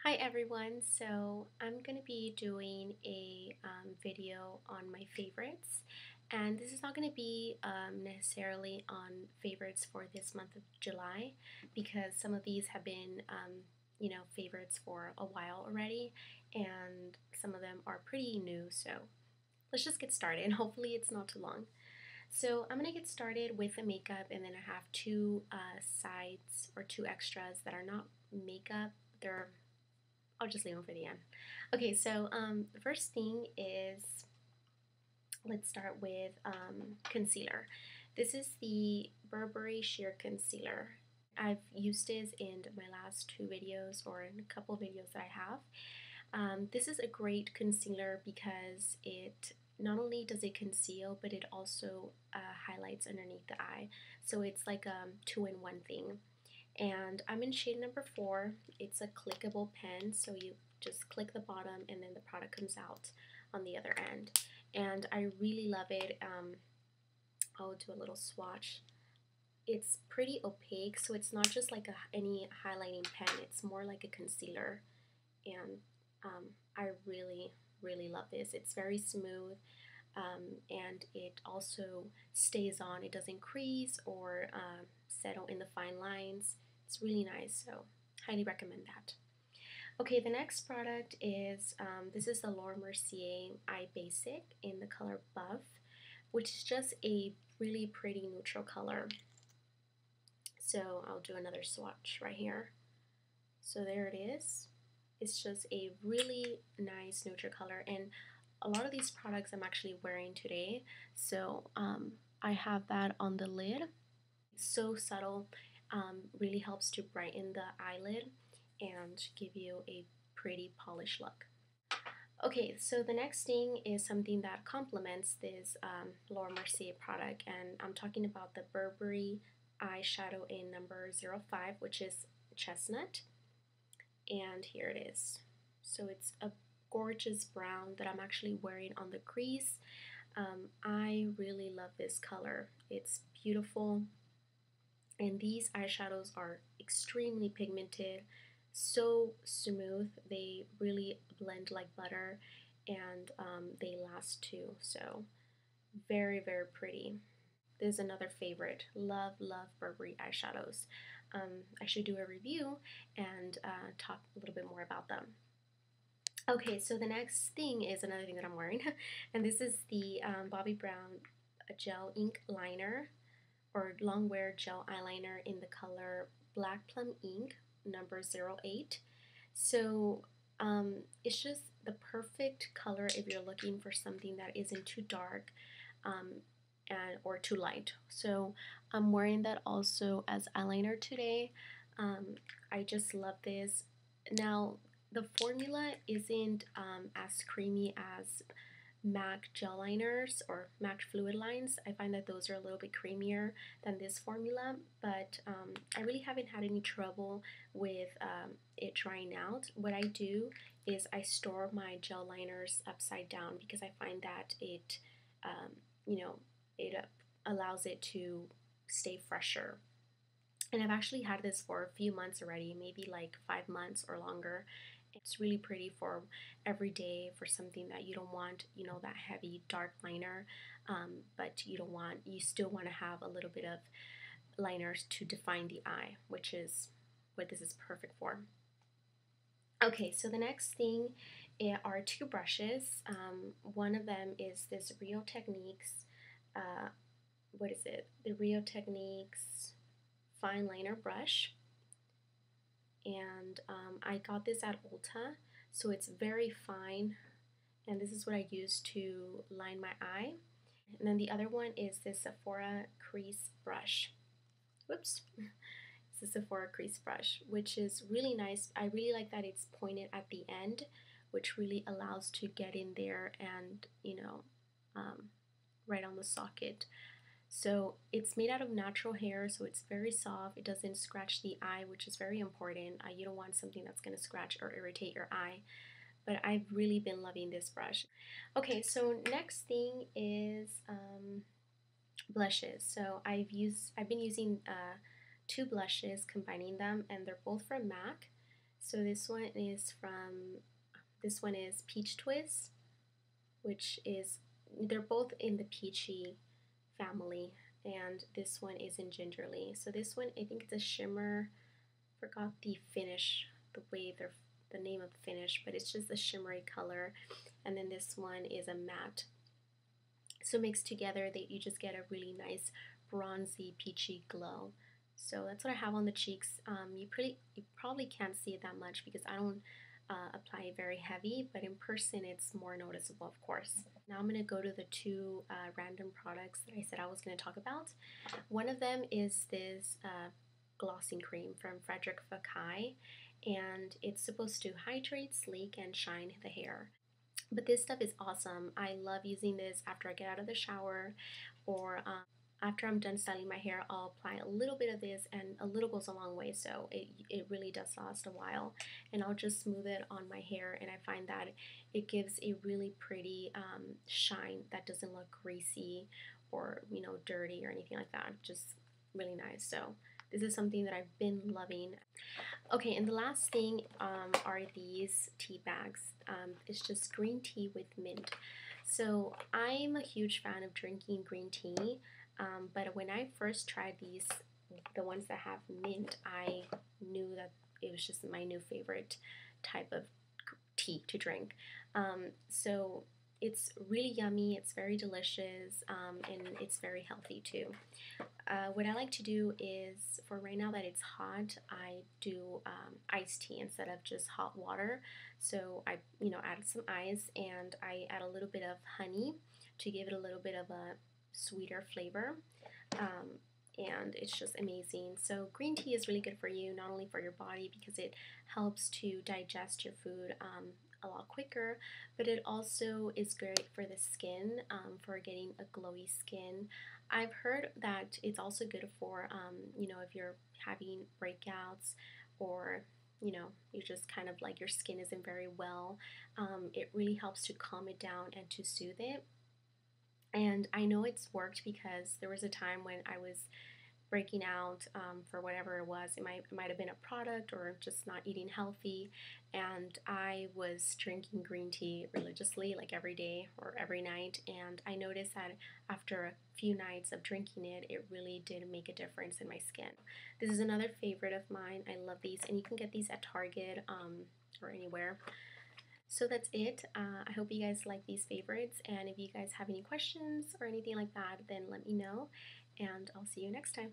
Hi everyone, so I'm going to be doing a video on my favorites, and this is not going to be necessarily on favorites for this month of July because some of these have been favorites for a while already, and some of them are pretty new, so let's just get started. Hopefully it's not too long. So I'm going to get started with the makeup, and then I have two sides or two extras that are not makeup. I'll just leave them for the end. Okay, so the first thing is, let's start with concealer. This is the Burberry Sheer Concealer. I've used this in my last two videos or in a couple of videos that I have. This is a great concealer because it not only does it conceal, but it also highlights underneath the eye. So it's like a two-in-one thing. And I'm in shade number 4. It's a clickable pen, so you just click the bottom and then the product comes out on the other end. And I really love it. I'll do a little swatch. It's pretty opaque, so it's not just like any highlighting pen. It's more like a concealer, and I really, really love this. It's very smooth, and it also stays on. It doesn't crease or settle in the fine lines. It's really nice, so highly recommend that. Okay, the next product is, this is the Laura Mercier Eye Basic in the color Buff, which is just a really pretty neutral color. So I'll do another swatch right here. So there it is. It's just a really nice neutral color, and a lot of these products I'm actually wearing today. So I have that on the lid. It's so subtle, really helps to brighten the eyelid and give you a pretty polished look. Okay, so the next thing is something that complements this Laura Mercier product, and I'm talking about the Burberry eyeshadow in number 05, which is Chestnut. And here it is. So it's a gorgeous brown that I'm actually wearing on the crease. I really love this color. It's beautiful. And these eyeshadows are extremely pigmented, so smooth. They really blend like butter, and they last too. So very, very pretty. This is another favorite. Love, love Burberry eyeshadows. I should do a review and talk a little bit more about them. Okay, so the next thing is another thing that I'm wearing, and this is the Bobbi Brown Gel Ink Liner or long wear gel eyeliner in the color Black Plum Ink number 08. So it's just the perfect color if you're looking for something that isn't too dark or too light. So I'm wearing that also as eyeliner today. I just love this. Now the formula isn't as creamy as MAC gel liners or MAC fluid lines. I find that those are a little bit creamier than this formula, but I really haven't had any trouble with it drying out. What I do is I store my gel liners upside down because I find that it, it allows it to stay fresher. And I've actually had this for a few months already, maybe like 5 months or longer. It's really pretty for every day, for something that you don't want, that heavy dark liner, but you still want to have a little bit of liners to define the eye, which is what this is perfect for. Okay, so the next thing are two brushes. One of them is this Real Techniques, what is it? The Real Techniques fine liner brush, and I got this at Ulta, so it's very fine, and this is what I use to line my eye. And then the other one is this Sephora crease brush. Whoops. It's the Sephora crease brush, which is really nice. I really like that it's pointed at the end, which really allows to get in there and, right on the socket. So it's made out of natural hair, so it's very soft. It doesn't scratch the eye, which is very important. You don't want something that's going to scratch or irritate your eye. But I've really been loving this brush. Okay, so next thing is blushes. So I've been using two blushes, combining them, and they're both from MAC. So this one is Peach Twist, which is, they're both in the peachy family, and this one is in gingerly. So this one, I think it's a shimmer. Forgot the finish, the name of the finish, but it's just a shimmery color. And then this one is a matte. So mixed together, you just get a really nice bronzy peachy glow. So that's what I have on the cheeks. You probably can't see it that much because I don't apply it very heavy, but in person it's more noticeable, of course. Now I'm going to go to the two random products that I said I was going to talk about. One of them is this glossing cream from Frederic Fekkai, and it's supposed to hydrate, sleek, and shine the hair. But this stuff is awesome. I love using this after I get out of the shower, or after I'm done styling my hair. I'll apply a little bit of this, and a little goes a long way, so it really does last a while. And I'll just smooth it on my hair, and I find that it gives a really pretty shine that doesn't look greasy or dirty or anything like that. Just really nice. So this is something that I've been loving. Okay, and the last thing are these tea bags. It's just green tea with mint. So I'm a huge fan of drinking green tea, but when I first tried these, the ones that have mint, I knew that it was just my new favorite type of tea to drink. So it's really yummy, it's very delicious, and it's very healthy too. What I like to do is, for right now that it's hot, I do iced tea instead of just hot water. So I, add some ice, and I add a little bit of honey to give it a little bit of a sweeter flavor. Um, and it's just amazing. So green tea is really good for you, not only for your body because it helps to digest your food a lot quicker, but it also is great for the skin, for getting a glowy skin. I've heard that it's also good for, if you're having breakouts, or you just kind of like your skin isn't very well. It really helps to calm it down and to soothe it. And I know it's worked because there was a time when I was breaking out for whatever it was. It might have been a product or just not eating healthy, and I was drinking green tea religiously, like every day or every night. And I noticed that after a few nights of drinking it, it really did make a difference in my skin. This is another favorite of mine. I love these, and you can get these at Target or anywhere. So that's it. I hope you guys like these favorites, and if you guys have any questions or anything like that, then let me know, and I'll see you next time.